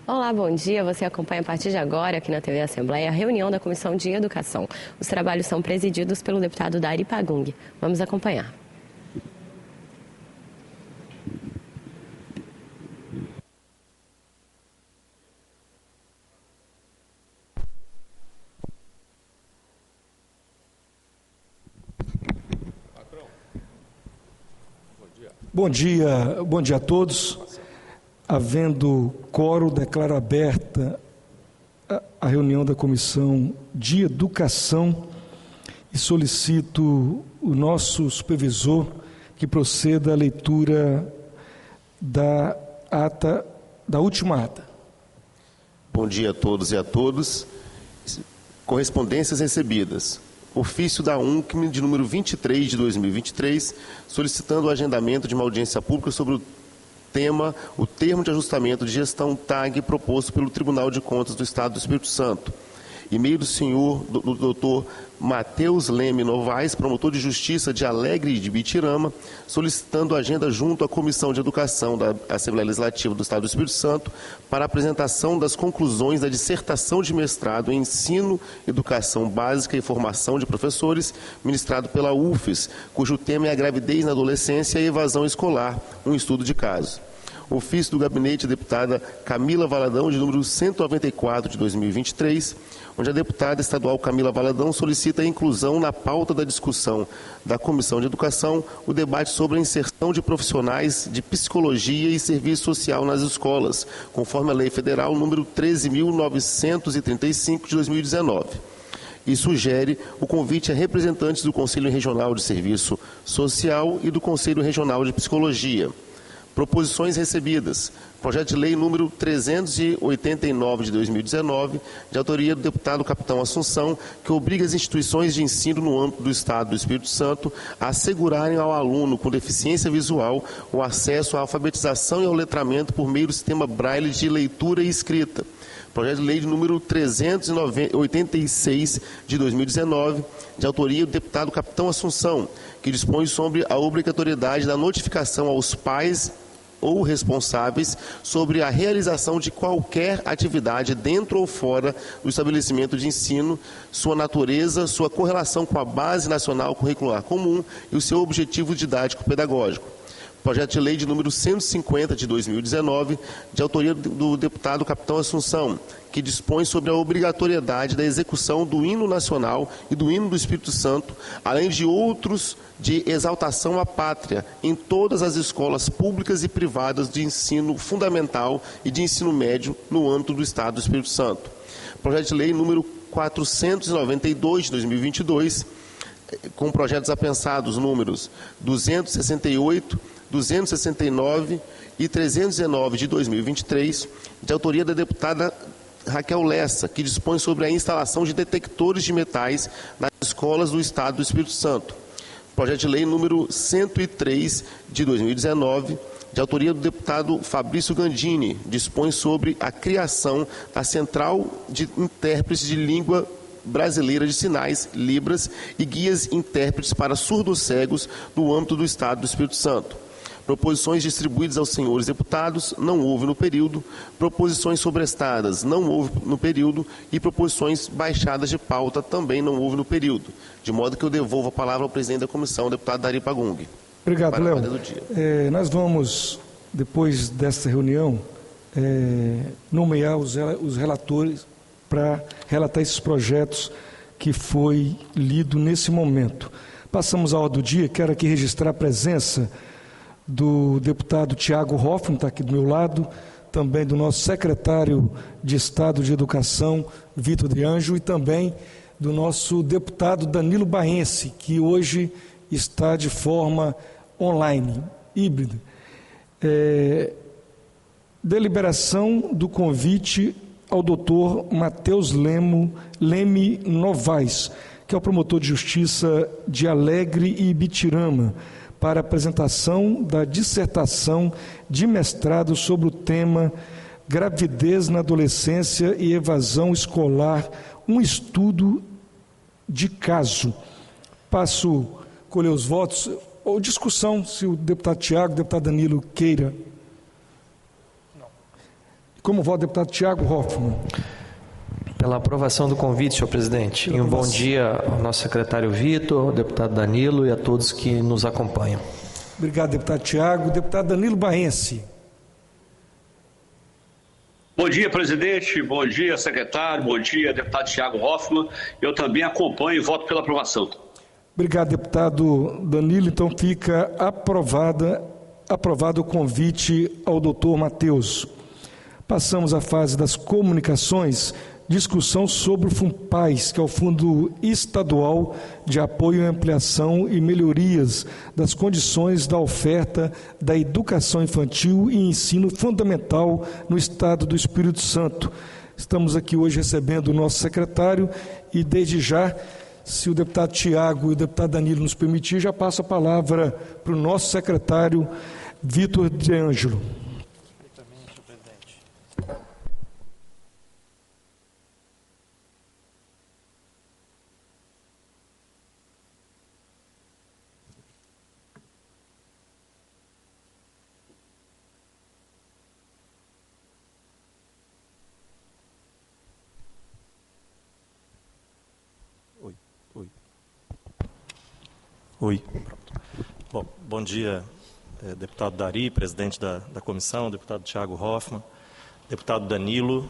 Olá, bom dia. Você acompanha a partir de agora, aqui na TV Assembleia, a reunião da Comissão de Educação. Os trabalhos são presididos pelo deputado Dari Pagung. Vamos acompanhar. Bom dia a todos. Havendo quórum, declaro aberta a reunião da Comissão de Educação e solicito o nosso supervisor que proceda à leitura da última ata. Bom dia a todos e a todas. Correspondências recebidas. Ofício da UNCM de número 23 de 2023, solicitando o agendamento de uma audiência pública sobre o tema, o termo de ajustamento de gestão TAG proposto pelo Tribunal de Contas do Estado do Espírito Santo. E-mail do senhor, do doutor Matheus Leme Novaes, promotor de Justiça de Alegre e de Bitirama, solicitando agenda junto à Comissão de Educação da Assembleia Legislativa do Estado do Espírito Santo para a apresentação das conclusões da dissertação de mestrado em Ensino, Educação Básica e Formação de Professores, ministrado pela UFES, cujo tema é a gravidez na adolescência e evasão escolar, um estudo de caso. Ofício do Gabinete da deputada Camila Valadão, de número 194 de 2023, onde a deputada estadual Camila Valadão solicita a inclusão na pauta da discussão da Comissão de Educação o debate sobre a inserção de profissionais de psicologia e serviço social nas escolas, conforme a Lei Federal número 13.935 de 2019. E sugere o convite a representantes do Conselho Regional de Serviço Social e do Conselho Regional de Psicologia. Proposições recebidas. Projeto de Lei número 389 de 2019, de autoria do deputado Capitão Assunção, que obriga as instituições de ensino no âmbito do Estado do Espírito Santo a assegurarem ao aluno com deficiência visual o acesso à alfabetização e ao letramento por meio do sistema Braille de leitura e escrita. Projeto de Lei de número 386 de 2019, de autoria do deputado Capitão Assunção, que dispõe sobre a obrigatoriedade da notificação aos pais ou responsáveis sobre a realização de qualquer atividade dentro ou fora do estabelecimento de ensino, sua natureza, sua correlação com a Base Nacional Curricular Comum e o seu objetivo didático-pedagógico. Projeto de Lei de número 150 de 2019, de autoria do deputado Capitão Assunção, que dispõe sobre a obrigatoriedade da execução do hino nacional e do hino do Espírito Santo, além de outros de exaltação à pátria em todas as escolas públicas e privadas de ensino fundamental e de ensino médio no âmbito do Estado do Espírito Santo. Projeto de Lei número 492 de 2022, com projetos apensados números 268, 269 e 319 de 2023, de autoria da deputada Raquel Lessa, que dispõe sobre a instalação de detectores de metais nas escolas do Estado do Espírito Santo. Projeto de Lei número 103 de 2019, de autoria do deputado Fabrício Gandini, dispõe sobre a criação da Central de Intérpretes de Língua Brasileira de Sinais, Libras, e guias intérpretes para surdos cegos no âmbito do Estado do Espírito Santo. Proposições distribuídas aos senhores deputados, não houve no período. Proposições sobrestadas, não houve no período. E proposições baixadas de pauta, também não houve no período. De modo que eu devolvo a palavra ao presidente da comissão, o deputado Dari Pagung. Obrigado, Léo. Nós vamos, depois desta reunião, nomear os relatores para relatar esses projetos que foi lido nesse momento. Passamos à ordem do dia. Quero aqui registrar a presença do deputado Tiago Hoffmann, está aqui do meu lado, também do nosso secretário de Estado de Educação, Vitor de Anjo, e também do nosso deputado Danilo Baense, que hoje está de forma online, híbrida. Deliberação do convite ao doutor Matheus Leme Novaes, que é o promotor de Justiça de Alegre e Bitirama, para apresentação da dissertação de mestrado sobre o tema Gravidez na Adolescência e Evasão Escolar, um estudo de caso. Passo a colher os votos, ou discussão, se o deputado Tiago, o deputado Danilo queira. Não. Como vota o deputado Thiago Hoffmann? Pela aprovação do convite, senhor presidente. E um bom dia ao nosso secretário Vitor, ao deputado Danilo e a todos que nos acompanham. Obrigado, deputado Thiago. Deputado Danilo Barrense. Bom dia, presidente. Bom dia, secretário. Bom dia, deputado Thiago Hoffmann. Eu também acompanho e voto pela aprovação. Obrigado, deputado Danilo. Então fica aprovado o convite ao doutor Matheus. Passamos à fase das comunicações. Discussão sobre o FUNPAES, que é o Fundo Estadual de Apoio e Ampliação e Melhorias das Condições da Oferta da Educação Infantil e Ensino Fundamental no Estado do Espírito Santo. Estamos aqui hoje recebendo o nosso secretário e, desde já, se o deputado Thiago e o deputado Danilo nos permitir, já passo a palavra para o nosso secretário Vitor de Ângelo. Oi. Bom, bom dia, deputado Dari, presidente da comissão, deputado Thiago Hoffmann, deputado Danilo,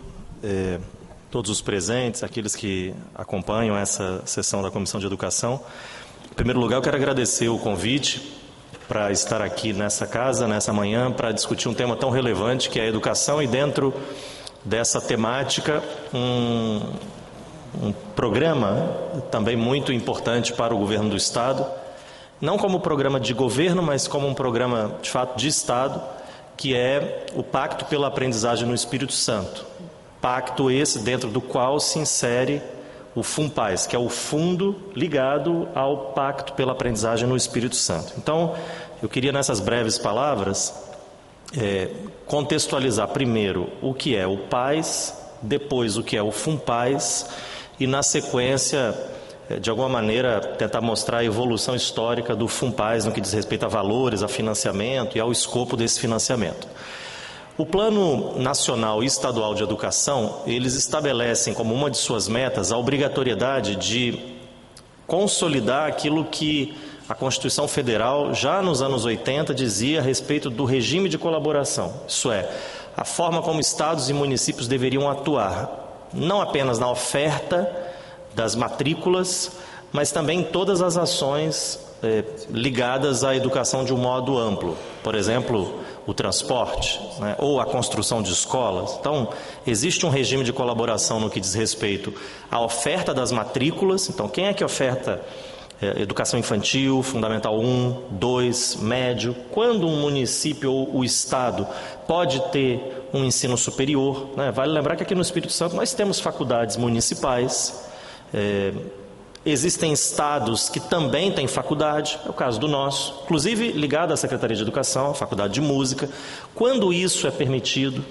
todos os presentes, aqueles que acompanham essa sessão da Comissão de Educação. Em primeiro lugar, eu quero agradecer o convite para estar aqui nessa casa, nessa manhã, para discutir um tema tão relevante que é a educação e, dentro dessa temática, um programa também muito importante para o governo do Estado, não como programa de governo, mas como um programa, de fato, de Estado, que é o Pacto pela Aprendizagem no Espírito Santo. Pacto esse dentro do qual se insere o FUNPAES, que é o fundo ligado ao Pacto pela Aprendizagem no Espírito Santo. Então, eu queria, nessas breves palavras, contextualizar primeiro o que é o PAES, depois o que é o FUNPAES e, na sequência, de alguma maneira, tentar mostrar a evolução histórica do FUNPAES no que diz respeito a valores, a financiamento e ao escopo desse financiamento. O Plano Nacional e Estadual de Educação, eles estabelecem como uma de suas metas a obrigatoriedade de consolidar aquilo que a Constituição Federal, já nos anos 80, dizia a respeito do regime de colaboração. Isso é, a forma como estados e municípios deveriam atuar, não apenas na oferta das matrículas, mas também em todas as ações ligadas à educação de um modo amplo. Por exemplo, o transporte, né, ou a construção de escolas. Então, existe um regime de colaboração no que diz respeito à oferta das matrículas. Então, quem é que oferta educação infantil, fundamental 1, 2, médio? Quando um município ou o Estado pode ter um ensino superior, né? Vale lembrar que aqui no Espírito Santo nós temos faculdades municipais, existem estados que também têm faculdade, é o caso do nosso, inclusive ligado à Secretaria de Educação, a Faculdade de Música. Quando isso é permitido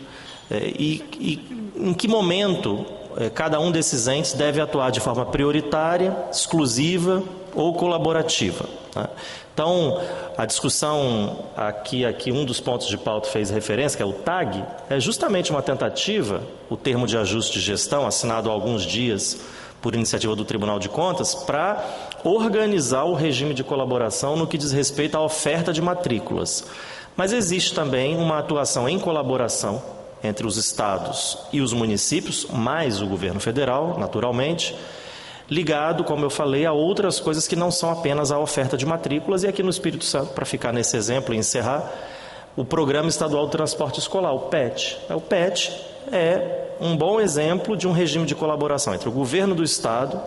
e em que momento cada um desses entes deve atuar de forma prioritária, exclusiva ou colaborativa, né? Então, a discussão aqui um dos pontos de pauta fez referência, que é o TAG, é justamente uma tentativa, o termo de ajuste de gestão, assinado há alguns dias por iniciativa do Tribunal de Contas, para organizar o regime de colaboração no que diz respeito à oferta de matrículas. Mas existe também uma atuação em colaboração entre os estados e os municípios, mais o governo federal, naturalmente, ligado, como eu falei, a outras coisas que não são apenas a oferta de matrículas. E aqui no Espírito Santo, para ficar nesse exemplo e encerrar, o Programa Estadual de Transporte Escolar, o PET. O PET é um bom exemplo de um regime de colaboração entre o governo do Estado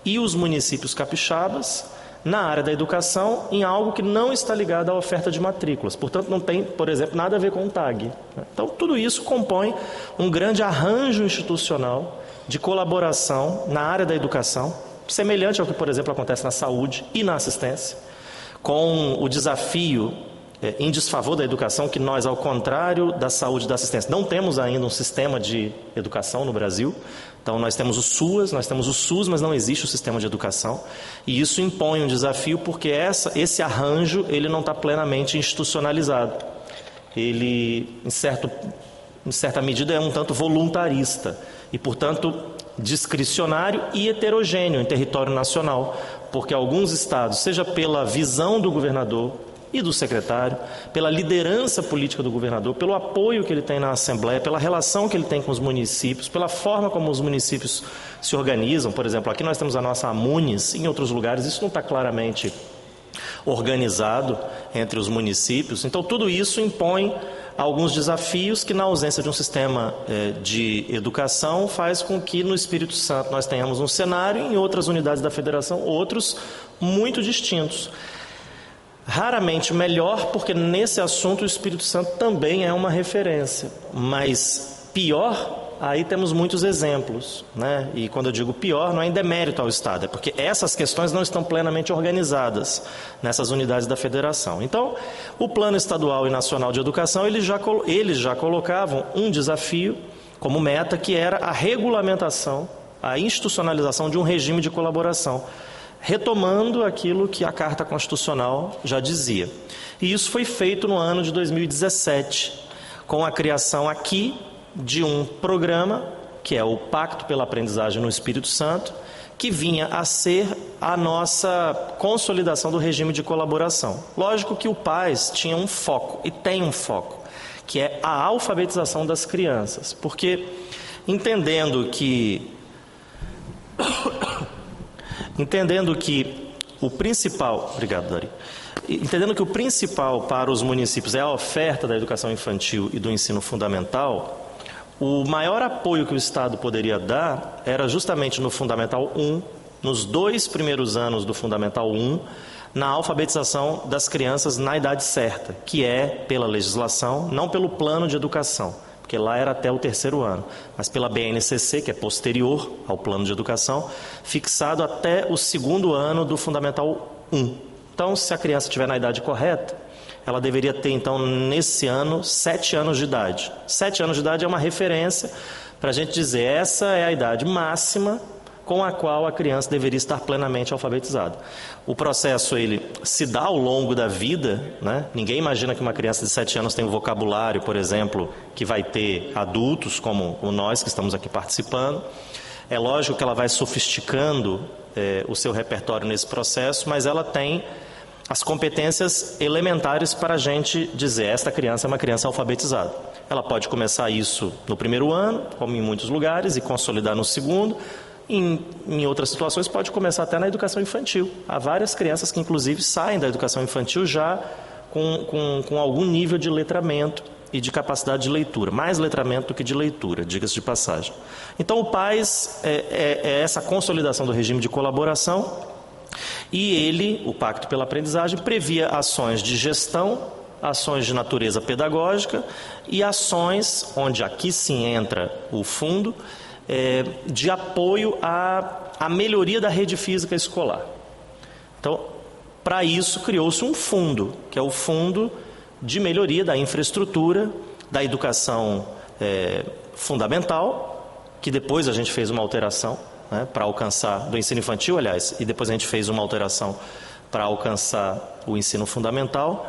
e os municípios capixabas na área da educação, em algo que não está ligado à oferta de matrículas. Portanto, não tem, por exemplo, nada a ver com o TAG. Então, tudo isso compõe um grande arranjo institucional de colaboração na área da educação, semelhante ao que, por exemplo, acontece na saúde e na assistência, com o desafio em desfavor da educação, que nós, ao contrário da saúde e da assistência, não temos ainda um sistema de educação no Brasil. Então, nós temos o SUAS, nós temos o SUS, mas não existe o sistema de educação. E isso impõe um desafio porque esse arranjo ele não está plenamente institucionalizado. Ele, em certo em certa medida, é um tanto voluntarista e, portanto, discricionário e heterogêneo em território nacional, porque alguns estados, seja pela visão do governador e do secretário, pela liderança política do governador, pelo apoio que ele tem na Assembleia, pela relação que ele tem com os municípios, pela forma como os municípios se organizam. Por exemplo, aqui nós temos a nossa AMUNES, em outros lugares isso não está claramente organizado entre os municípios. Então, tudo isso impõe alguns desafios que, na ausência de um sistema de educação, faz com que no Espírito Santo nós tenhamos um cenário, em outras unidades da federação, outros muito distintos. Raramente melhor, porque nesse assunto o Espírito Santo também é uma referência, mas pior, aí temos muitos exemplos, né? E quando eu digo pior, não é em demérito ao Estado, é porque essas questões não estão plenamente organizadas nessas unidades da federação. Então, o Plano Estadual e Nacional de Educação, eles já colocavam um desafio como meta, que era a regulamentação, a institucionalização de um regime de colaboração, retomando aquilo que a Carta Constitucional já dizia. E isso foi feito no ano de 2017, com a criação aqui de um programa, que é o Pacto pela Aprendizagem no Espírito Santo, que vinha a ser a nossa consolidação do regime de colaboração. Lógico que o PAS tinha um foco, e tem um foco, que é a alfabetização das crianças, porque entendendo que o principal... Obrigado, Dari. Entendendo que o principal para os municípios é a oferta da educação infantil e do ensino fundamental, o maior apoio que o Estado poderia dar era justamente no Fundamental 1, nos 2 primeiros anos do Fundamental 1, na alfabetização das crianças na idade certa, que é pela legislação, não pelo plano de educação, porque lá era até o 3º ano, mas pela BNCC, que é posterior ao plano de educação, fixado até o 2º ano do Fundamental 1. Então, se a criança estiver na idade correta, ela deveria ter, então, nesse ano, 7 anos de idade. 7 anos de idade é uma referência para a gente dizer, essa é a idade máxima com a qual a criança deveria estar plenamente alfabetizada. O processo, ele se dá ao longo da vida, né? Ninguém imagina que uma criança de 7 anos tem um vocabulário, por exemplo, que vai ter adultos como nós que estamos aqui participando. É lógico que ela vai sofisticando o seu repertório nesse processo, mas ela tem as competências elementares para a gente dizer, esta criança é uma criança alfabetizada. Ela pode começar isso no 1º ano, como em muitos lugares, e consolidar no 2º. Em outras situações pode começar até na educação infantil. Há várias crianças que inclusive saem da educação infantil já com algum nível de letramento e de capacidade de leitura. Mais letramento do que de leitura, diga-se de passagem. Então o PAS é essa consolidação do regime de colaboração. E ele, o Pacto pela Aprendizagem, previa ações de gestão, ações de natureza pedagógica e ações, onde aqui sim entra o fundo, de apoio à melhoria da rede física escolar. Então, para isso, criou-se um fundo, que é o Fundo de Melhoria da Infraestrutura da Educação Fundamental, que depois a gente fez uma alteração, né, para alcançar, do ensino infantil, aliás, e depois a gente fez uma alteração para alcançar o ensino fundamental,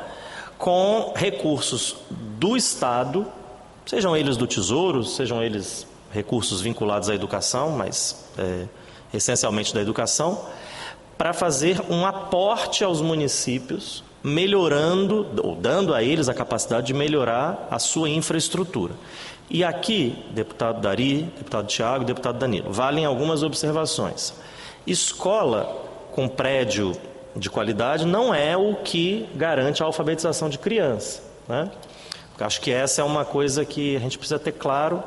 com recursos do Estado, sejam eles do Tesouro, sejam eles recursos vinculados à educação, mas essencialmente da educação, para fazer um aporte aos municípios, melhorando, ou dando a eles a capacidade de melhorar a sua infraestrutura. E aqui, deputado Dari, deputado Tiago e deputado Danilo, valem algumas observações. Escola com prédio de qualidade não é o que garante a alfabetização de criança, né? Acho que essa é uma coisa que a gente precisa ter claro.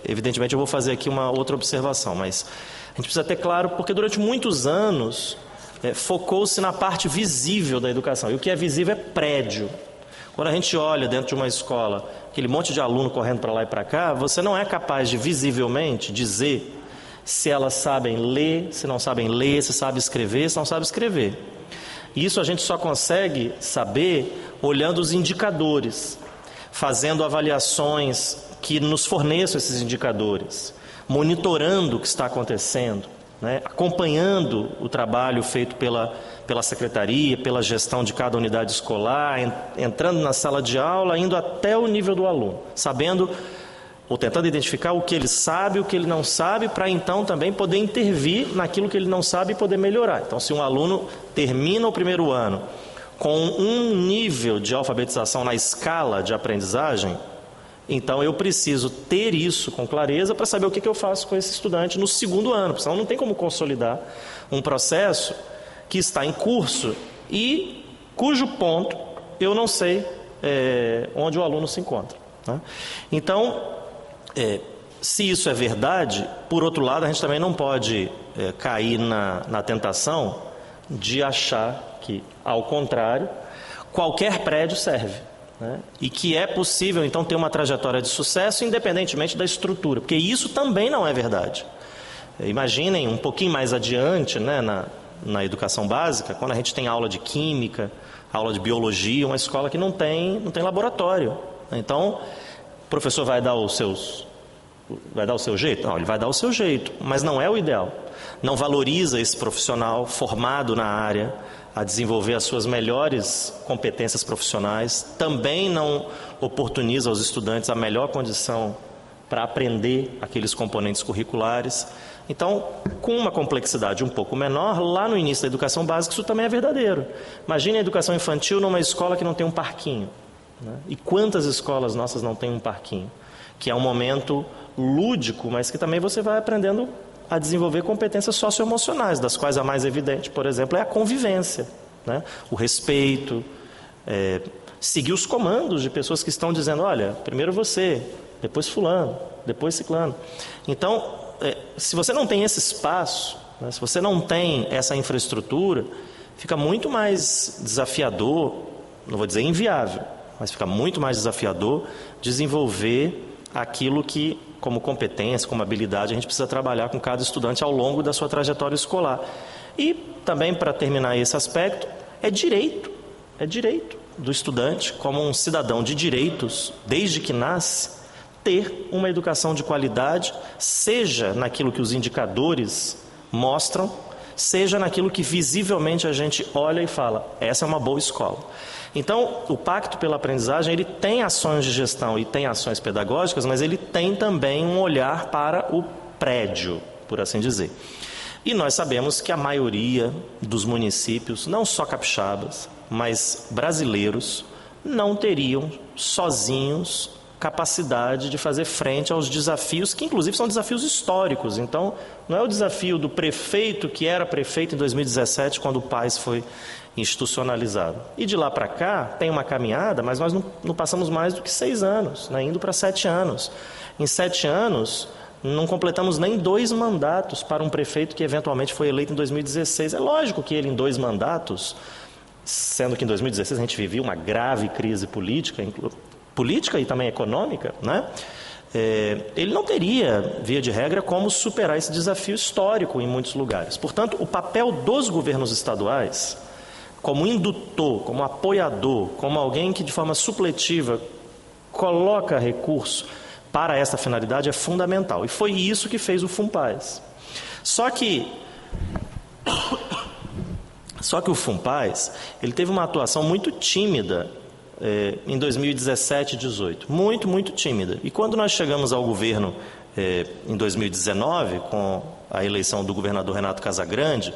Evidentemente eu vou fazer aqui uma outra observação, mas a gente precisa ter claro porque durante muitos anos focou-se na parte visível da educação. E o que é visível é prédio. Quando a gente olha dentro de uma escola, aquele monte de aluno correndo para lá e para cá, você não é capaz de visivelmente dizer se elas sabem ler, se não sabem ler, se sabe escrever, se não sabe escrever. Isso a gente só consegue saber olhando os indicadores, fazendo avaliações que nos forneçam esses indicadores, monitorando o que está acontecendo. né, acompanhando o trabalho feito pela secretaria, pela gestão de cada unidade escolar, entrando na sala de aula, indo até o nível do aluno, sabendo ou tentando identificar o que ele sabe, o que ele não sabe, para então também poder intervir naquilo que ele não sabe e poder melhorar. Então, se um aluno termina o primeiro ano com um nível de alfabetização na escala de aprendizagem, então eu preciso ter isso com clareza para saber o que eu faço com esse estudante no segundo ano, porque senão não tem como consolidar um processo que está em curso e cujo ponto eu não sei onde o aluno se encontra, né? Então, se isso é verdade, por outro lado, a gente também não pode cair na tentação de achar que, ao contrário, qualquer prédio serve, né? E que é possível, então, ter uma trajetória de sucesso independentemente da estrutura, porque isso também não é verdade. Imaginem um pouquinho mais adiante, né, na educação básica, quando a gente tem aula de química, aula de biologia, uma escola que não tem laboratório. Então, o professor vai dar o seu jeito? Não, ele vai dar o seu jeito, mas não é o ideal. Não valoriza esse profissional formado na área a desenvolver as suas melhores competências profissionais, também não oportuniza aos estudantes a melhor condição para aprender aqueles componentes curriculares. Então, com uma complexidade um pouco menor, lá no início da educação básica isso também é verdadeiro. Imagine a educação infantil numa escola que não tem um parquinho, né? E quantas escolas nossas não têm um parquinho? Que é um momento lúdico, mas que também você vai aprendendo a desenvolver competências socioemocionais, das quais a mais evidente, por exemplo, é a convivência, né? O respeito, seguir os comandos de pessoas que estão dizendo, olha, primeiro você, depois fulano, depois ciclano. Então, se você não tem esse espaço, né, se você não tem essa infraestrutura, fica muito mais desafiador, não vou dizer inviável, mas fica muito mais desafiador desenvolver aquilo que, como competência, como habilidade, a gente precisa trabalhar com cada estudante ao longo da sua trajetória escolar. E também, para terminar esse aspecto, é direito do estudante, como um cidadão de direitos, desde que nasce, ter uma educação de qualidade, seja naquilo que os indicadores mostram, seja naquilo que visivelmente a gente olha e fala, essa é uma boa escola. Então, o Pacto pela Aprendizagem, ele tem ações de gestão e tem ações pedagógicas, mas ele tem também um olhar para o prédio, por assim dizer. E nós sabemos que a maioria dos municípios, não só capixabas, mas brasileiros, não teriam sozinhos capacidade de fazer frente aos desafios, que inclusive são desafios históricos. Então, não é o desafio do prefeito que era prefeito em 2017, quando o PAS foi institucionalizado. E de lá para cá, tem uma caminhada, mas nós não passamos mais do que 6 anos, né, indo para 7 anos. Em 7 anos, não completamos nem 2 mandatos para um prefeito que eventualmente foi eleito em 2016. É lógico que ele em 2 mandatos, sendo que em 2016 a gente vivia uma grave crise política e também econômica, né? Ele não teria, via de regra, como superar esse desafio histórico em muitos lugares. Portanto, o papel dos governos estaduais, como indutor, como apoiador, como alguém que de forma supletiva coloca recurso para essa finalidade, é fundamental. E foi isso que fez o FUNPAES. Só que o FUNPAES, ele teve uma atuação muito tímida em 2017 e 2018, muito tímida. E quando nós chegamos ao governo em 2019, com a eleição do governador Renato Casagrande,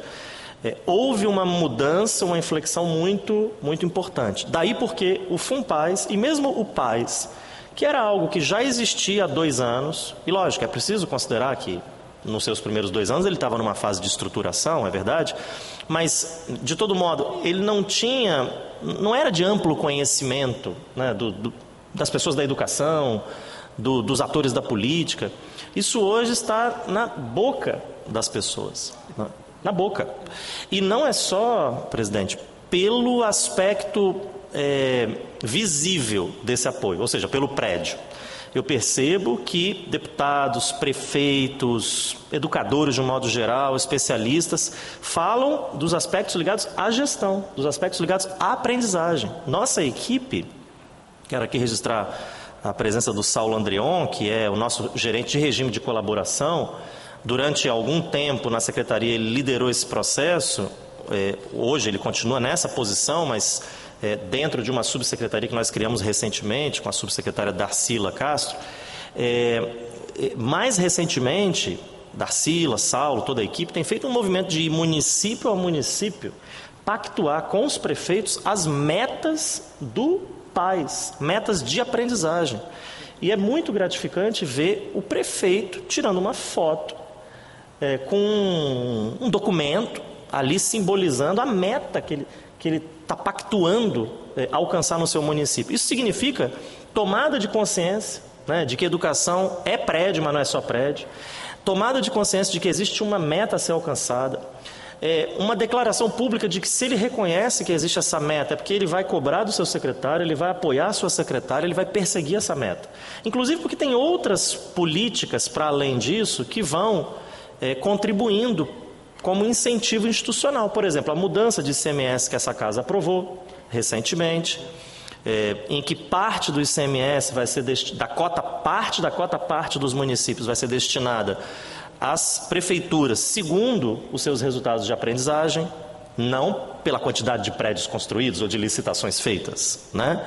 houve uma mudança, uma inflexão muito importante. Daí porque o FUNPAES e mesmo o PAES, que era algo que já existia há 2 anos, e lógico, é preciso considerar que nos seus primeiros 2 anos ele estava numa fase de estruturação, é verdade, mas de todo modo ele não era de amplo conhecimento, né, das pessoas da educação, dos atores da política. Isso hoje está na boca das pessoas, na boca. E não é só, presidente, pelo aspecto visível desse apoio, ou seja, pelo prédio. Eu percebo que deputados, prefeitos, educadores de um modo geral, especialistas, falam dos aspectos ligados à gestão, dos aspectos ligados à aprendizagem. Nossa equipe, quero aqui registrar a presença do Saulo Andreon, que é o nosso gerente de regime de colaboração, Durante algum tempo na Secretaria ele liderou esse processo, hoje ele continua nessa posição, mas dentro de uma subsecretaria que nós criamos recentemente, com a subsecretária Darcila Castro. Mais recentemente, Darcila, Saulo, toda a equipe tem feito um movimento de município a município pactuar com os prefeitos as metas do PAS, metas de aprendizagem. E é muito gratificante ver o prefeito tirando uma foto com um documento ali simbolizando a meta que ele está pactuando alcançar no seu município. Isso significa tomada de consciência, né, de que educação é prédio, mas não é só prédio. Tomada de consciência de que existe uma meta a ser alcançada. Uma declaração pública de que se ele reconhece que existe essa meta, é porque ele vai cobrar do seu secretário, ele vai apoiar a sua secretária, ele vai perseguir essa meta. Inclusive porque tem outras políticas para além disso que vão contribuindo como incentivo institucional. Por exemplo, a mudança de ICMS que essa casa aprovou recentemente, em que parte do ICMS vai ser parte da cota dos municípios vai ser destinada às prefeituras segundo os seus resultados de aprendizagem, não pela quantidade de prédios construídos ou de licitações feitas, né?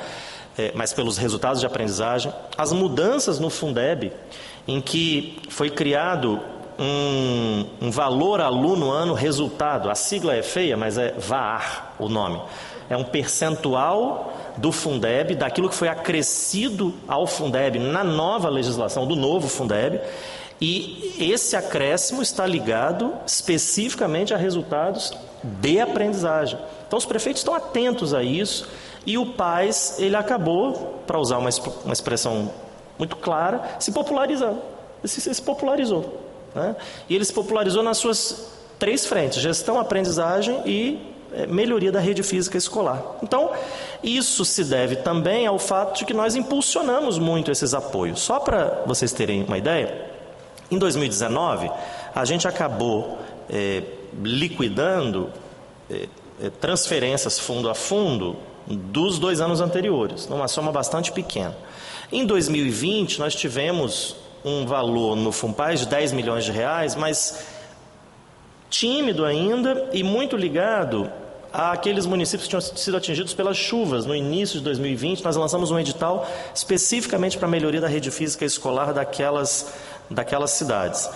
Mas pelos resultados de aprendizagem. As mudanças no Fundeb, em que foi criado um valor aluno ano resultado, a sigla é feia, mas é VAR o nome, é um percentual do Fundeb, daquilo que foi acrescido ao Fundeb na nova legislação do novo Fundeb, e esse acréscimo está ligado especificamente a resultados de aprendizagem. Então os prefeitos estão atentos a isso, e o PAS, ele acabou, para usar uma expressão muito clara, se popularizando. Se popularizou, né? E ele se popularizou nas suas 3 frentes: gestão, aprendizagem e melhoria da rede física escolar. Então, isso se deve também ao fato de que nós impulsionamos muito esses apoios. Só para vocês terem uma ideia, em 2019, a gente acabou liquidando transferências fundo a fundo dos 2 anos anteriores, numa soma bastante pequena. Em 2020, nós tivemos um valor no FUNPAS de 10 milhões de reais, mas tímido ainda e muito ligado àqueles municípios que tinham sido atingidos pelas chuvas. No início de 2020, nós lançamos um edital especificamente para a melhoria da rede física escolar daquelas cidades.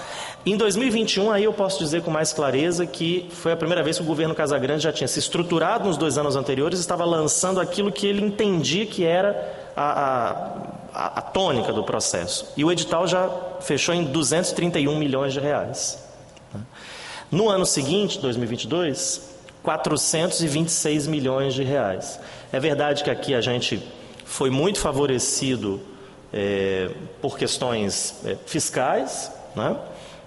Em 2021, aí eu posso dizer com mais clareza que foi a primeira vez que o governo Casagrande já tinha se estruturado nos 2 anos anteriores, estava lançando aquilo que ele entendia que era a tônica do processo. E o edital já fechou em 231 milhões de reais. No ano seguinte, 2022, 426 milhões de reais. É verdade que aqui a gente foi muito favorecido por questões fiscais, né?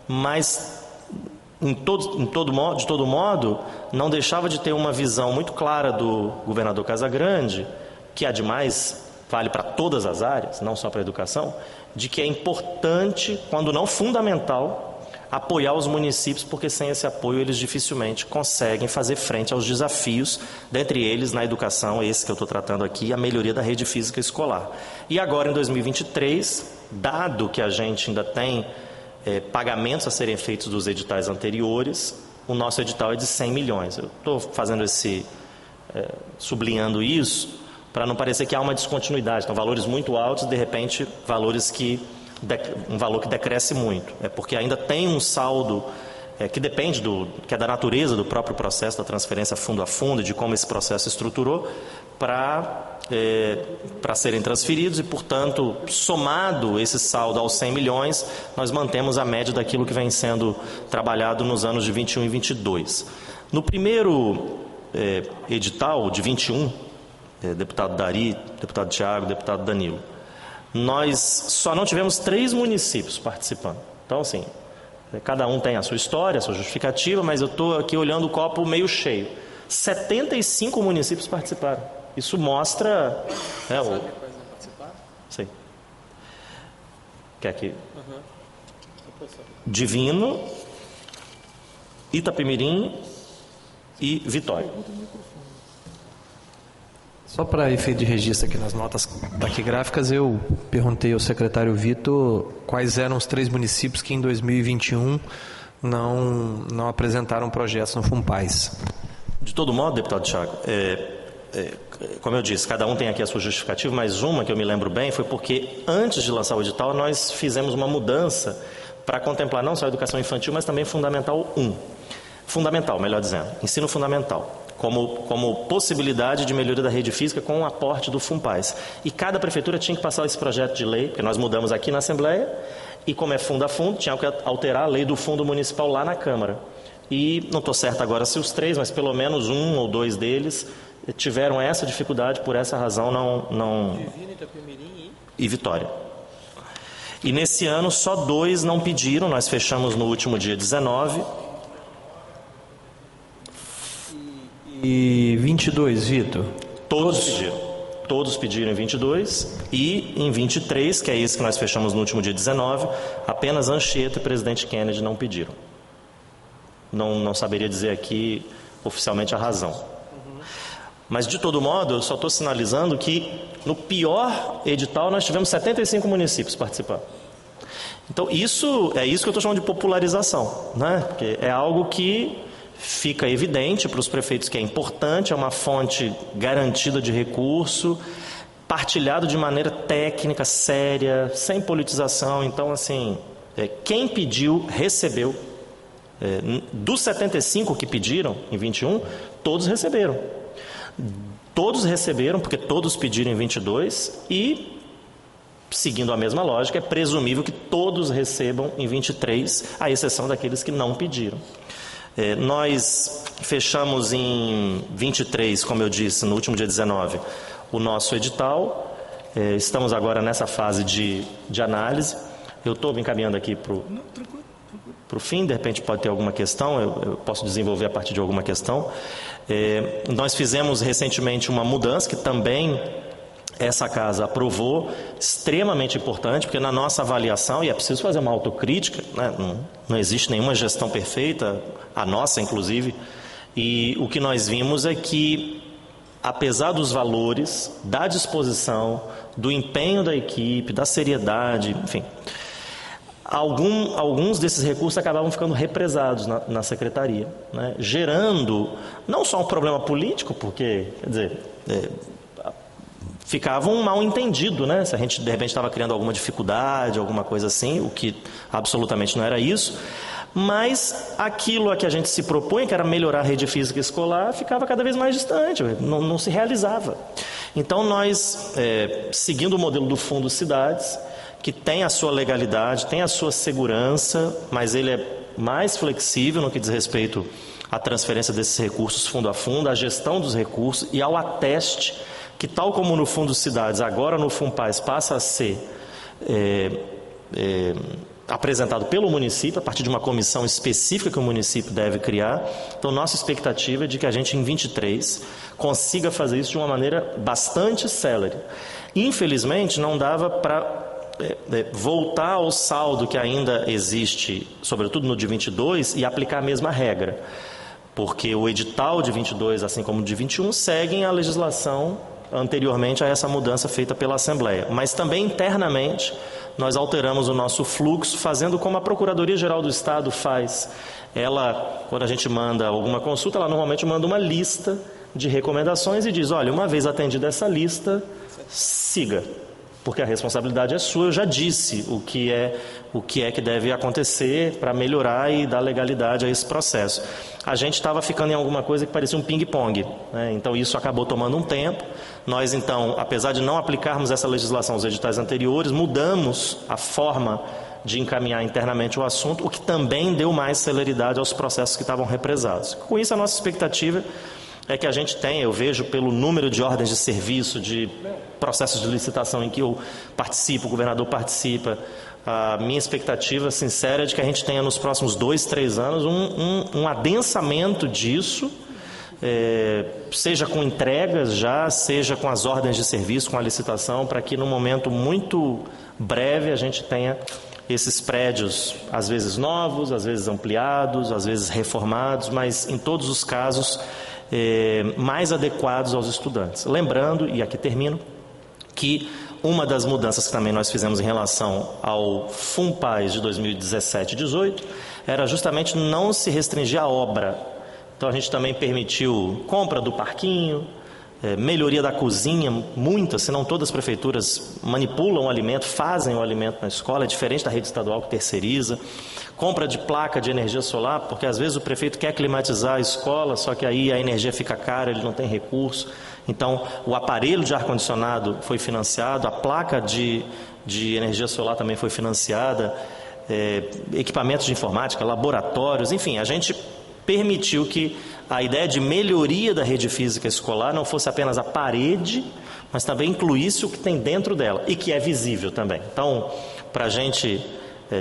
Mas de todo modo, não deixava de ter uma visão muito clara do governador Casagrande, que ademais vale para todas as áreas, não só para a educação, de que é importante, quando não fundamental, apoiar os municípios, porque sem esse apoio eles dificilmente conseguem fazer frente aos desafios, dentre eles na educação, esse que eu estou tratando aqui, a melhoria da rede física escolar. E agora em 2023, dado que a gente ainda tem pagamentos a serem feitos dos editais anteriores, o nosso edital é de 100 milhões. Eu estou fazendo sublinhando isso, para não parecer que há uma descontinuidade. Então, valores muito altos, de repente, um valor que decresce muito. É porque ainda tem um saldo que depende que é da natureza do próprio processo da transferência fundo a fundo, de como esse processo estruturou, para serem transferidos e, portanto, somado esse saldo aos 100 milhões, nós mantemos a média daquilo que vem sendo trabalhado nos anos de 21 e 22. No primeiro edital de 21, deputado Dari, deputado Tiago, deputado Danilo, nós só não tivemos 3 municípios participando. Então, assim, cada um tem a sua história, a sua justificativa, mas eu estou aqui olhando o copo meio cheio. 75 municípios participaram. Isso mostra... Sabe quais não participaram? Sei. Quer que... Divino, Itapemirim e Vitória. Só para efeito de registro aqui nas notas taquigráficas, eu perguntei ao secretário Vitor quais eram os 3 municípios que em 2021 não apresentaram projetos no FUNPAES. De todo modo, deputado Thiago, como eu disse, cada um tem aqui a sua justificativa, mas uma que eu me lembro bem foi porque antes de lançar o edital nós fizemos uma mudança para contemplar não só a educação infantil, mas também Fundamental 1. Fundamental, melhor dizendo, ensino fundamental. Como possibilidade de melhoria da rede física com o aporte do FUNPAES. E cada prefeitura tinha que passar esse projeto de lei, porque nós mudamos aqui na Assembleia, e como é fundo a fundo, tinha que alterar a lei do Fundo Municipal lá na Câmara. E não estou certo agora se os 3, mas pelo menos 1 ou 2 deles tiveram essa dificuldade, por essa razão e Vitória. E nesse ano só 2 não pediram, nós fechamos no último dia 19. E 22, Vitor? Todos pediram em 22 e em 23, que é esse que nós fechamos no último dia 19, apenas Anchieta e Presidente Kennedy não pediram. Não saberia dizer aqui oficialmente a razão. Mas, de todo modo, eu só estou sinalizando que no pior edital nós tivemos 75 municípios participando. Então, isso que eu estou chamando de popularização, né? Porque é algo que fica evidente para os prefeitos que é importante, é uma fonte garantida de recurso, partilhado de maneira técnica, séria, sem politização. Então, assim, quem pediu, recebeu. Dos 75 que pediram em 21, todos receberam. Todos receberam, porque todos pediram em 22 e, seguindo a mesma lógica, é presumível que todos recebam em 23, à exceção daqueles que não pediram. Nós fechamos em 23, como eu disse, no último dia 19, o nosso edital. Estamos agora nessa fase de análise. Eu estou me encaminhando aqui para o fim, de repente pode ter alguma questão, eu posso desenvolver a partir de alguma questão. Nós fizemos recentemente uma mudança que também essa casa aprovou, extremamente importante, porque na nossa avaliação, e é preciso fazer uma autocrítica, né? Não existe nenhuma gestão perfeita, a nossa inclusive, e o que nós vimos é que, apesar dos valores, da disposição, do empenho da equipe, da seriedade, enfim, alguns desses recursos acabavam ficando represados na secretaria, né? Gerando não só um problema político, porque, quer dizer, ficava um mal entendido, né? Se a gente de repente estava criando alguma dificuldade, alguma coisa assim, o que absolutamente não era isso, mas aquilo a que a gente se propunha, que era melhorar a rede física escolar, ficava cada vez mais distante, não se realizava. Então nós, seguindo o modelo do Fundo Cidades, que tem a sua legalidade, tem a sua segurança, mas ele é mais flexível no que diz respeito à transferência desses recursos fundo a fundo, à gestão dos recursos e ao ateste, que tal como no Fundo Cidades, agora no FUNPAES passa a ser apresentado pelo município, a partir de uma comissão específica que o município deve criar. Então, nossa expectativa é de que a gente, em 23, consiga fazer isso de uma maneira bastante célere. Infelizmente, não dava para voltar ao saldo que ainda existe, sobretudo no de 22, e aplicar a mesma regra. Porque o edital de 22, assim como o de 21, seguem a legislação anteriormente a essa mudança feita pela Assembleia. Mas também internamente nós alteramos o nosso fluxo, fazendo como a Procuradoria-Geral do Estado faz. Ela, quando a gente manda alguma consulta, ela normalmente manda uma lista de recomendações e diz, olha, uma vez atendida essa lista, siga, porque a responsabilidade é sua. Eu já disse o que é que deve acontecer para melhorar e dar legalidade a esse processo. A gente estava ficando em alguma coisa que parecia um ping-pong, né? Então isso acabou tomando um tempo. Nós então, apesar de não aplicarmos essa legislação aos editais anteriores, mudamos a forma de encaminhar internamente o assunto, o que também deu mais celeridade aos processos que estavam represados. Com isso, a nossa expectativa é que a gente tenha, eu vejo pelo número de ordens de serviço, de processos de licitação em que eu participo, o governador participa, a minha expectativa sincera é de que a gente tenha nos próximos 2, 3 anos um adensamento disso, seja com entregas já, seja com as ordens de serviço, com a licitação, para que num momento muito breve a gente tenha esses prédios, às vezes novos, às vezes ampliados, às vezes reformados, mas em todos os casos mais adequados aos estudantes. Lembrando, e aqui termino, que uma das mudanças que também nós fizemos em relação ao FUNPAES de 2017 e 2018 era justamente não se restringir à obra. Então a gente também permitiu compra do parquinho, melhoria da cozinha, muitas, se não todas as prefeituras manipulam o alimento, fazem o alimento na escola, é diferente da rede estadual que terceiriza. Compra de placa de energia solar, porque às vezes o prefeito quer climatizar a escola, só que aí a energia fica cara, ele não tem recurso. Então o aparelho de ar-condicionado foi financiado, a placa de energia solar também foi financiada, equipamentos de informática, laboratórios, enfim, a gente permitiu que a ideia de melhoria da rede física escolar não fosse apenas a parede, mas também incluísse o que tem dentro dela e que é visível também. Então, para a gente,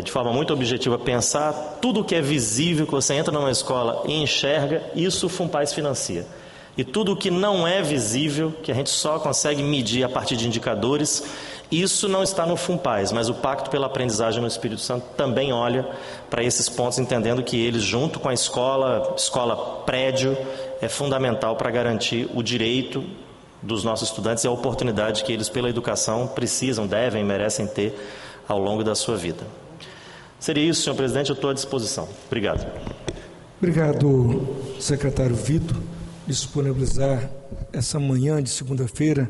de forma muito objetiva, pensar tudo que é visível, que você entra numa escola e enxerga, isso o FUNPAES financia. E tudo o que não é visível, que a gente só consegue medir a partir de indicadores, isso não está no FUNPAES, mas o Pacto pela Aprendizagem no Espírito Santo também olha para esses pontos, entendendo que eles, junto com a escola prédio, é fundamental para garantir o direito dos nossos estudantes e a oportunidade que eles, pela educação, precisam, devem, merecem ter ao longo da sua vida. Seria isso, senhor presidente, eu estou à disposição. Obrigado. Obrigado, secretário Vitor, disponibilizar essa manhã de segunda-feira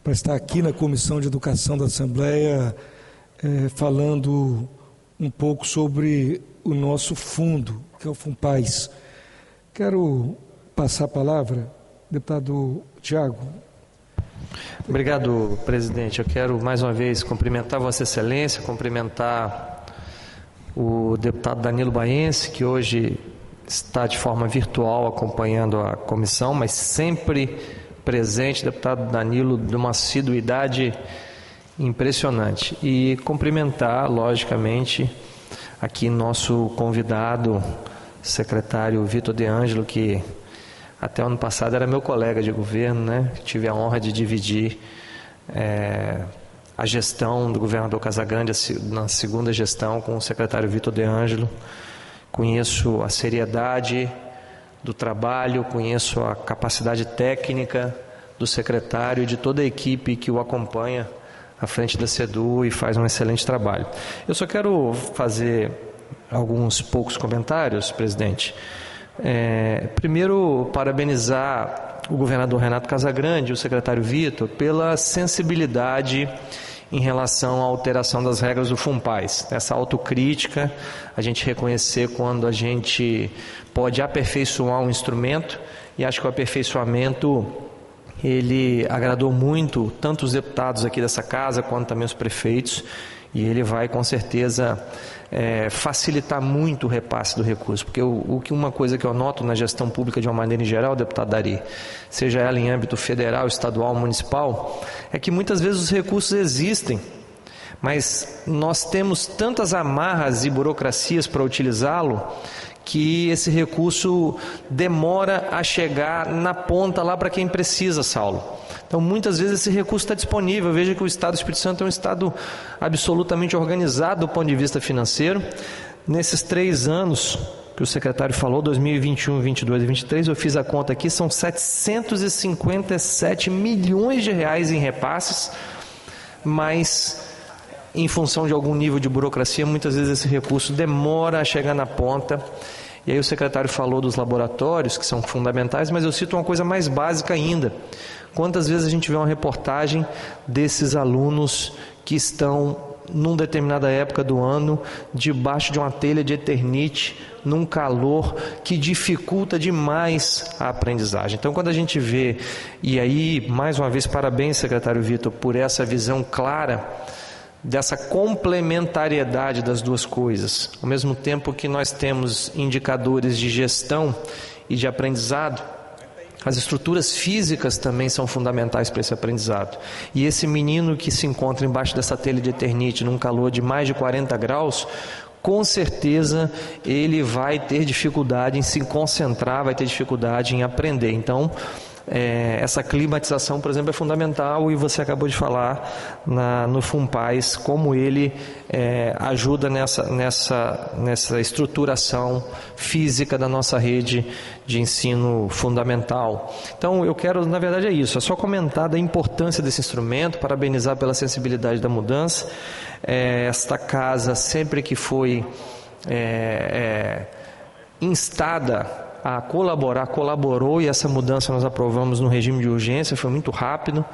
para estar aqui na Comissão de Educação da Assembleia falando um pouco sobre o nosso fundo, que é o FUNPAES. Quero passar a palavra, deputado Tiago. Obrigado, presidente. Eu quero mais uma vez cumprimentar Vossa Excelência, cumprimentar o deputado Danilo Baense, que hoje está de forma virtual acompanhando a comissão, mas sempre presente, deputado Danilo, de uma assiduidade impressionante. E cumprimentar, logicamente, aqui nosso convidado, secretário Vitor De Ângelo, que até ano passado era meu colega de governo, né? Tive a honra de dividir a gestão do governador Casagrande na segunda gestão com o secretário Vitor De Ângelo. Conheço a seriedade do trabalho, conheço a capacidade técnica do secretário e de toda a equipe que o acompanha à frente da SEDU e faz um excelente trabalho. Eu só quero fazer alguns poucos comentários, presidente. Primeiro, parabenizar o governador Renato Casagrande e o secretário Vitor pela sensibilidade em relação à alteração das regras do FUNPAES. Essa autocrítica, a gente reconhecer quando a gente pode aperfeiçoar um instrumento, e acho que o aperfeiçoamento, ele agradou muito, tanto os deputados aqui dessa casa, quanto também os prefeitos, e ele vai com certeza facilitar muito o repasse do recurso, porque uma coisa que eu noto na gestão pública de uma maneira em geral, deputado Dari, seja ela em âmbito federal, estadual, municipal, é que muitas vezes os recursos existem, mas nós temos tantas amarras e burocracias para utilizá-lo, que esse recurso demora a chegar na ponta lá para quem precisa, Saulo. Então, muitas vezes esse recurso está disponível. Veja que o Estado do Espírito Santo é um Estado absolutamente organizado do ponto de vista financeiro. Nesses 3 anos que o secretário falou, 2021, 22 e 23, eu fiz a conta aqui, são 757 milhões de reais em repasses, mas em função de algum nível de burocracia, muitas vezes esse recurso demora a chegar na ponta. E aí o secretário falou dos laboratórios, que são fundamentais, mas eu cito uma coisa mais básica ainda. Quantas vezes a gente vê uma reportagem desses alunos que estão, numa determinada época do ano, debaixo de uma telha de Eternite, num calor que dificulta demais a aprendizagem. Então, quando a gente vê, e aí, mais uma vez, parabéns, secretário Vitor, por essa visão clara dessa complementariedade das duas coisas. Ao mesmo tempo que nós temos indicadores de gestão e de aprendizado, as estruturas físicas também são fundamentais para esse aprendizado. E esse menino que se encontra embaixo dessa telha de Eternite, num calor de mais de 40 graus, com certeza ele vai ter dificuldade em se concentrar, vai ter dificuldade em aprender. Então, essa climatização, por exemplo, é fundamental, e você acabou de falar no FUNPAES, como ele ajuda nessa estruturação física da nossa rede de ensino fundamental. Então, eu quero, na verdade é isso, é só comentar da importância desse instrumento, parabenizar pela sensibilidade da mudança. Esta casa, sempre que foi instada a colaborar, colaborou, e essa mudança nós aprovamos no regime de urgência, foi muito rápido,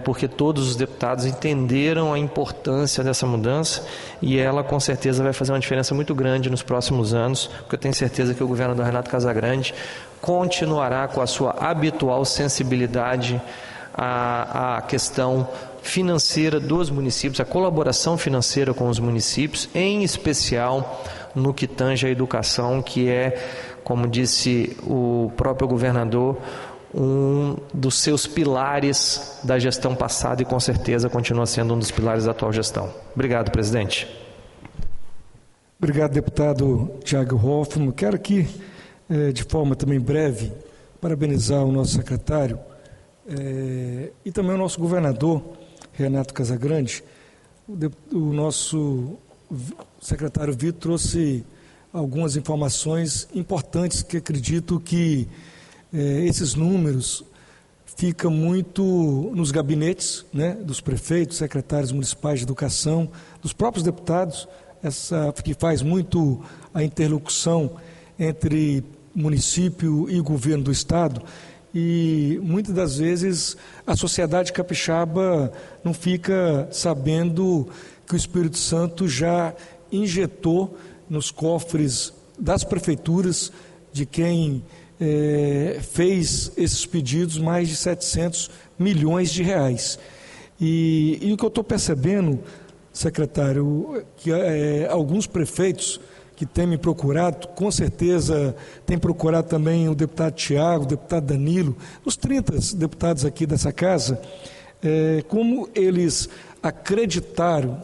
porque todos os deputados entenderam a importância dessa mudança, e ela com certeza vai fazer uma diferença muito grande nos próximos anos, porque eu tenho certeza que o governador Renato Casagrande continuará com a sua habitual sensibilidade à questão financeira dos municípios, a colaboração financeira com os municípios, em especial no que tange à educação, que é, como disse o próprio governador, um dos seus pilares da gestão passada, e com certeza continua sendo um dos pilares da atual gestão. Obrigado, presidente. Obrigado, deputado Thiago Hoffmann. Quero aqui, de forma também breve, parabenizar o nosso secretário e também o nosso governador, Renato Casagrande. O nosso secretário Vitor trouxe algumas informações importantes que acredito que esses números ficam muito nos gabinetes, dos prefeitos, secretários municipais de educação, dos próprios deputados, que faz muito a interlocução entre município e governo do estado, e muitas das vezes a sociedade capixaba não fica sabendo que o Espírito Santo já injetou nos cofres das prefeituras, de quem fez esses pedidos, mais de 700 milhões de reais. E o que eu estou percebendo, secretário, que alguns prefeitos que têm me procurado, com certeza tem procurado também o deputado Tiago, o deputado Danilo, os 30 deputados aqui dessa casa, como eles acreditaram,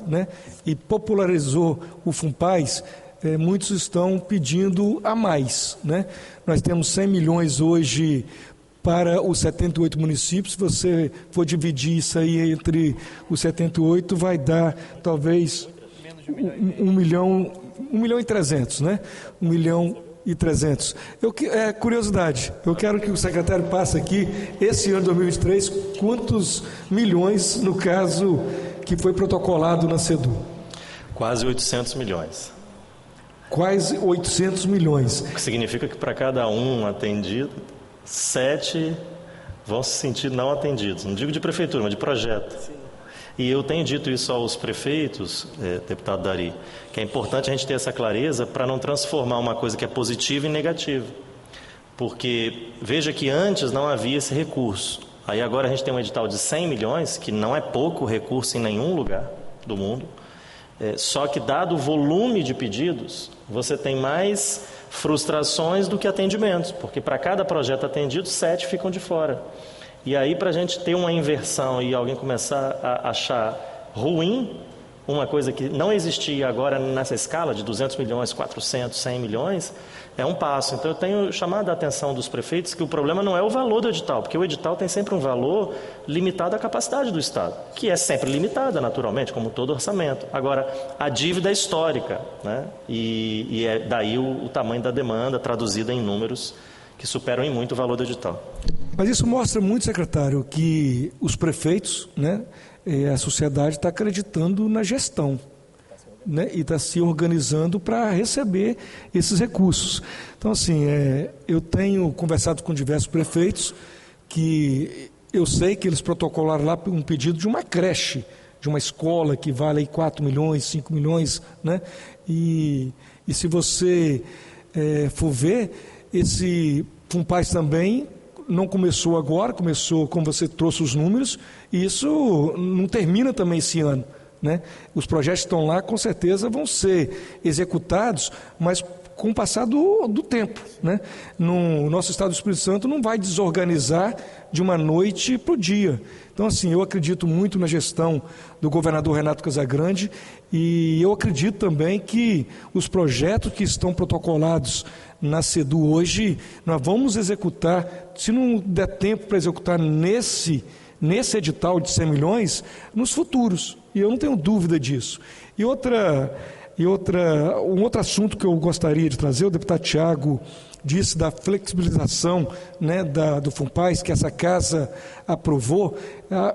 e popularizou o FUNPAES, muitos estão pedindo a mais, Nós temos 100 milhões hoje para os 78 municípios. Se você for dividir isso aí entre os 78, vai dar talvez 1 milhão e 300, 1 milhão e 300. Curiosidade, eu quero que o secretário passe aqui, esse ano de 2023, quantos milhões, no caso, que foi protocolado na CEDU? Quase 800 milhões. Quase 800 milhões. O que significa que para cada um atendido, 7 vão se sentir não atendidos. Não digo de prefeitura, mas de projeto. Sim. E eu tenho dito isso aos prefeitos, deputado Dari, que é importante a gente ter essa clareza para não transformar uma coisa que é positiva em negativa. Porque veja que antes não havia esse recurso. Aí agora a gente tem um edital de 100 milhões, que não é pouco recurso em nenhum lugar do mundo. Só que dado o volume de pedidos, você tem mais frustrações do que atendimentos, porque para cada projeto atendido, 7 ficam de fora. E aí, para a gente ter uma inversão e alguém começar a achar ruim uma coisa que não existia agora nessa escala de 200 milhões, 400, 100 milhões, é um passo. Então eu tenho chamado a atenção dos prefeitos que o problema não é o valor do edital, porque o edital tem sempre um valor limitado à capacidade do Estado, que é sempre limitada naturalmente, como todo orçamento. Agora, a dívida é histórica, e é daí o tamanho da demanda traduzida em números que superam em muito o valor do edital. Mas isso mostra muito, secretário, que os prefeitos, a sociedade está acreditando na gestão, e está se organizando para receber esses recursos. Então, assim, eu tenho conversado com diversos prefeitos que eu sei que eles protocolaram lá um pedido de uma creche, de uma escola que vale aí 4 milhões, 5 milhões, e se você for ver, esse FUNPAES também não começou agora, começou como você trouxe os números, e isso não termina também esse ano. Os projetos que estão lá, com certeza, vão ser executados, mas com o passar do tempo, né? No nosso estado do Espírito Santo não vai desorganizar de uma noite para o dia. Então, assim, eu acredito muito na gestão do governador Renato Casagrande e eu acredito também que os projetos que estão protocolados na SEDU hoje, nós vamos executar, se não der tempo para executar nesse edital de 100 milhões, nos futuros. E eu não tenho dúvida disso. Um outro assunto que eu gostaria de trazer, o deputado Tiago disse da flexibilização, né, do FUNPAES, que essa casa aprovou,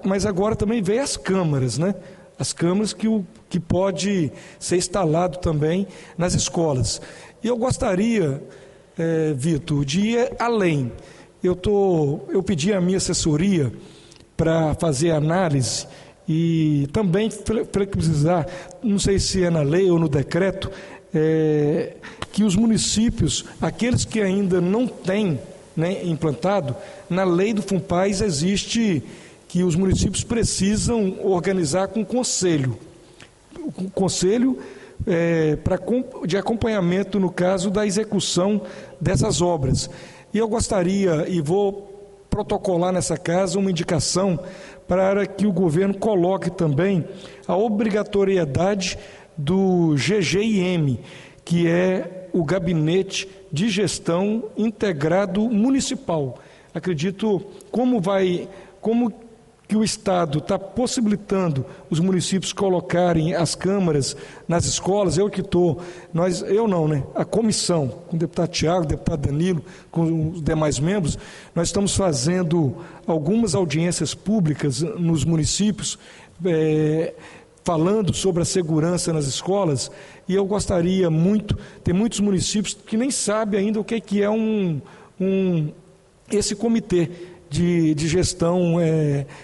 mas agora também veio as câmaras, né? As câmaras que pode ser instalado também nas escolas. E eu gostaria, Vitor, de ir além. Eu pedi a minha assessoria para fazer análise e também flexibilizar, não sei se é na lei ou no decreto, que os municípios, aqueles que ainda não têm, né, implantado, na lei do FUNPAES existe que os municípios precisam organizar com conselho. O conselho de acompanhamento, no caso da execução dessas obras. E eu gostaria, e vou protocolar nessa casa, uma indicação para que o governo coloque também a obrigatoriedade do GGIM, que é o Gabinete de Gestão Integrado Municipal. Acredito como que o Estado está possibilitando os municípios colocarem as câmaras nas escolas. A comissão, com o deputado Tiago, o deputado Danilo, com os demais membros, nós estamos fazendo algumas audiências públicas nos municípios, falando sobre a segurança nas escolas, e eu gostaria muito, tem muitos municípios que nem sabem ainda o que é esse comitê de gestão,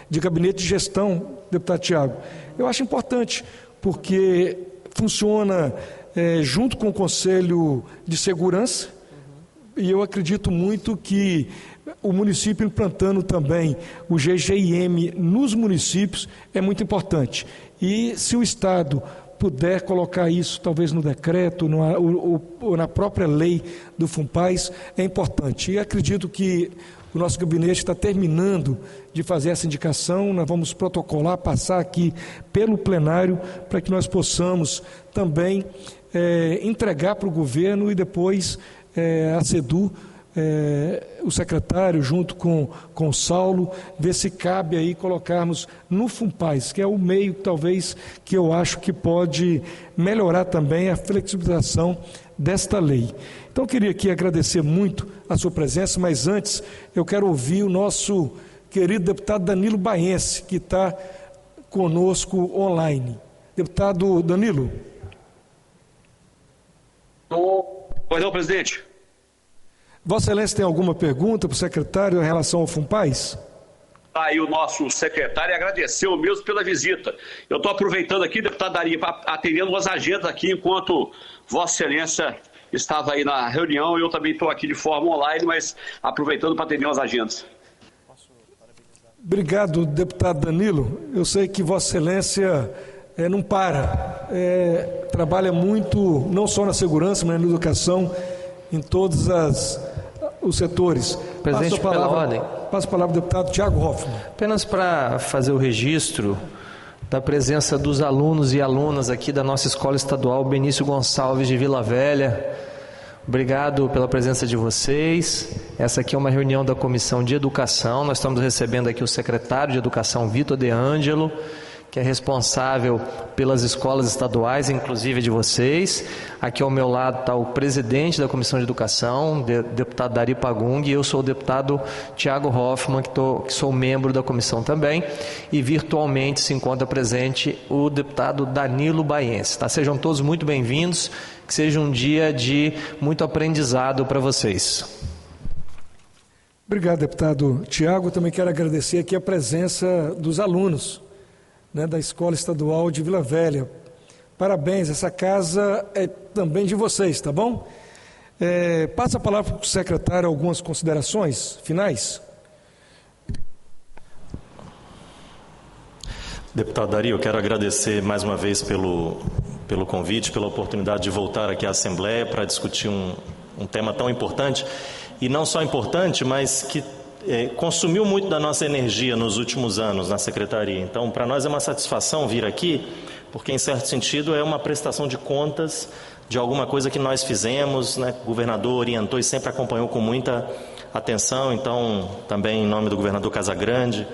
de gabinete de gestão, deputado Tiago. Eu acho importante, porque funciona junto com o Conselho de Segurança, e eu acredito muito que o município implantando também o GGIM nos municípios é muito importante. E se o Estado puder colocar isso, talvez no decreto, ou na própria lei do FUNPAES, é importante. E acredito que o nosso gabinete está terminando de fazer essa indicação, nós vamos protocolar, passar aqui pelo plenário, para que nós possamos também entregar para o governo e depois a SEDU, o secretário, junto com o Saulo, ver se cabe aí colocarmos no FUNPAES, que é o meio, talvez, que eu acho que pode melhorar também a flexibilização desta lei. Então, eu queria aqui agradecer muito a sua presença, mas antes eu quero ouvir o nosso querido deputado Danilo Baense, que está conosco online. Deputado Danilo. Pois não, presidente. Vossa Excelência tem alguma pergunta para o secretário em relação ao FUNPAES? Aí o nosso secretário agradeceu mesmo pela visita. Eu estou aproveitando aqui, deputado Dari, atendendo umas agendas aqui, enquanto Vossa Excelência estava aí na reunião, e eu também estou aqui de forma online, mas aproveitando para atender umas agendas. Obrigado, deputado Danilo. Eu sei que Vossa Excelência não para, trabalha muito, não só na segurança, mas na educação, em todos os setores. Presidente, pela ordem. Passo a palavra ao deputado Tiago Hoffmann. Apenas para fazer o registro da presença dos alunos e alunas aqui da nossa Escola Estadual Benício Gonçalves de Vila Velha. Obrigado pela presença de vocês. Essa aqui é uma reunião da Comissão de Educação. Nós estamos recebendo aqui o secretário de Educação, Vitor De Angelo, que é responsável pelas escolas estaduais, inclusive de vocês. Aqui ao meu lado está o presidente da Comissão de Educação, deputado Dari Pagung, e eu sou o deputado Tiago Hoffmann, que sou membro da comissão também, e virtualmente se encontra presente o deputado Danilo Baense. Tá? Sejam todos muito bem-vindos, que seja um dia de muito aprendizado para vocês. Obrigado, deputado Tiago. Também quero agradecer aqui a presença dos alunos, né, da Escola Estadual de Vila Velha. Parabéns, essa casa é também de vocês, tá bom? Passa a palavra para o secretário, algumas considerações finais. Deputado Dari, eu quero agradecer mais uma vez pelo convite, pela oportunidade de voltar aqui à Assembleia para discutir um tema tão importante, e não só importante, mas que consumiu muito da nossa energia nos últimos anos na Secretaria. Então, para nós é uma satisfação vir aqui, porque, em certo sentido, é uma prestação de contas de alguma coisa que nós fizemos, né? O governador orientou e sempre acompanhou com muita atenção. Então, também em nome do governador Casagrande,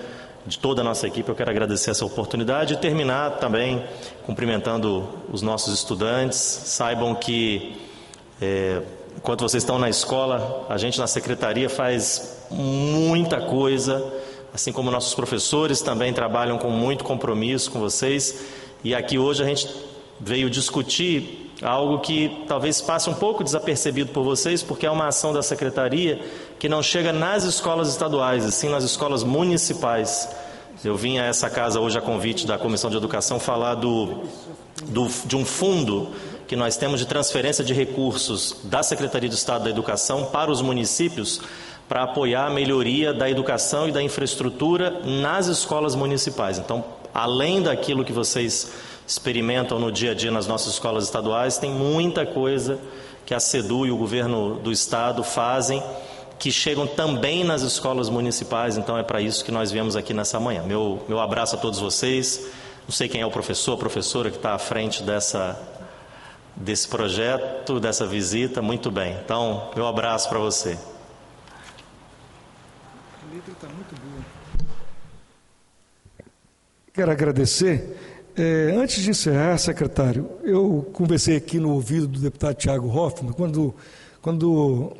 de toda a nossa equipe, eu quero agradecer essa oportunidade e terminar também cumprimentando os nossos estudantes. Saibam que, enquanto vocês estão na escola, a gente na Secretaria faz muita coisa, assim como nossos professores também trabalham com muito compromisso com vocês. E aqui hoje a gente veio discutir algo que talvez passe um pouco desapercebido por vocês, porque é uma ação da Secretaria que não chega nas escolas estaduais, e sim nas escolas municipais. Eu vim a essa casa hoje a convite da Comissão de Educação falar de um fundo que nós temos de transferência de recursos da Secretaria de Estado da Educação para os municípios, para apoiar a melhoria da educação e da infraestrutura nas escolas municipais. Então, além daquilo que vocês experimentam no dia a dia nas nossas escolas estaduais, tem muita coisa que a SEDU e o governo do estado fazem, que chegam também nas escolas municipais. Então é para isso que nós viemos aqui nessa manhã. Meu abraço a todos vocês. Não sei quem é o professor, a professora que está à frente desse projeto, dessa visita. Muito bem. Então, meu abraço para você. A letra está muito boa. Quero agradecer. Antes de encerrar, secretário, eu conversei aqui no ouvido do deputado Thiago Hoffmann, quando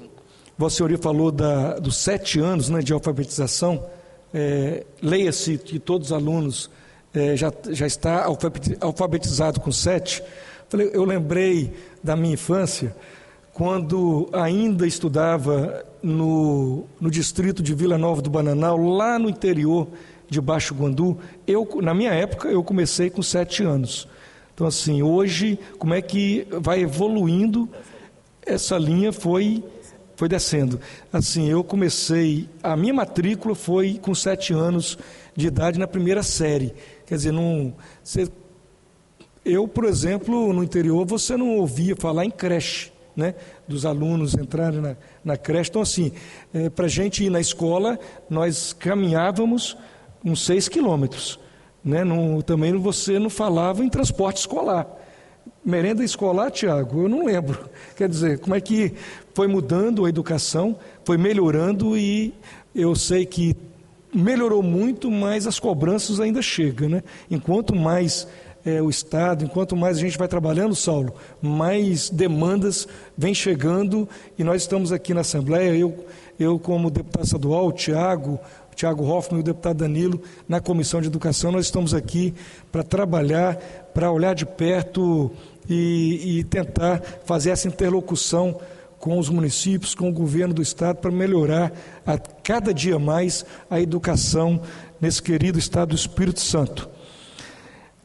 Vossa Senhoria falou dos 7 anos, né, de alfabetização. Leia-se que todos os alunos já está alfabetizado com 7. Eu lembrei da minha infância, quando ainda estudava no distrito de Vila Nova do Bananal, lá no interior de Baixo Guandu. Na minha época, eu comecei com 7 anos. Então, assim, hoje, como é que vai evoluindo, essa linha foi descendo. Assim, eu comecei, a minha matrícula foi com 7 anos de idade na primeira série. Quer dizer, eu, por exemplo, no interior, você não ouvia falar em creche, né? Dos alunos entrarem na creche. Então, assim, para a gente ir na escola, nós caminhávamos uns 6 quilômetros, né? Também você não falava em transporte escolar. Merenda escolar, Tiago, eu não lembro. Quer dizer, como é que foi mudando a educação, foi melhorando, e eu sei que melhorou muito, mas as cobranças ainda chegam, né? Enquanto mais o Estado, enquanto mais a gente vai trabalhando, Saulo, mais demandas vêm chegando, e nós estamos aqui na Assembleia, eu como deputado estadual, o Thiago Hoffmann e o deputado Danilo, na Comissão de Educação, nós estamos aqui para trabalhar, para olhar de perto e tentar fazer essa interlocução com os municípios, com o governo do Estado, para melhorar a cada dia mais a educação nesse querido Estado do Espírito Santo.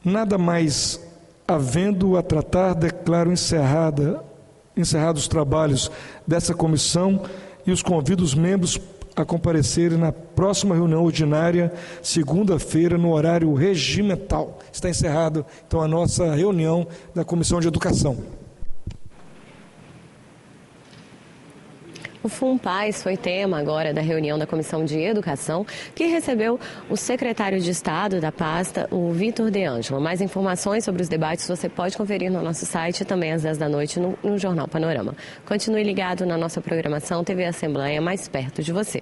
Nada mais havendo a tratar, declaro encerrados os trabalhos dessa comissão e os convido os membros a comparecerem na próxima reunião ordinária, segunda-feira, no horário regimental. Está encerrado, então, a nossa reunião da Comissão de Educação. O FUNPAES foi tema agora da reunião da Comissão de Educação, que recebeu o secretário de Estado da pasta, o Vitor De Angelo. Mais informações sobre os debates você pode conferir no nosso site, também às 10 da noite no Jornal Panorama. Continue ligado na nossa programação TV Assembleia, mais perto de você.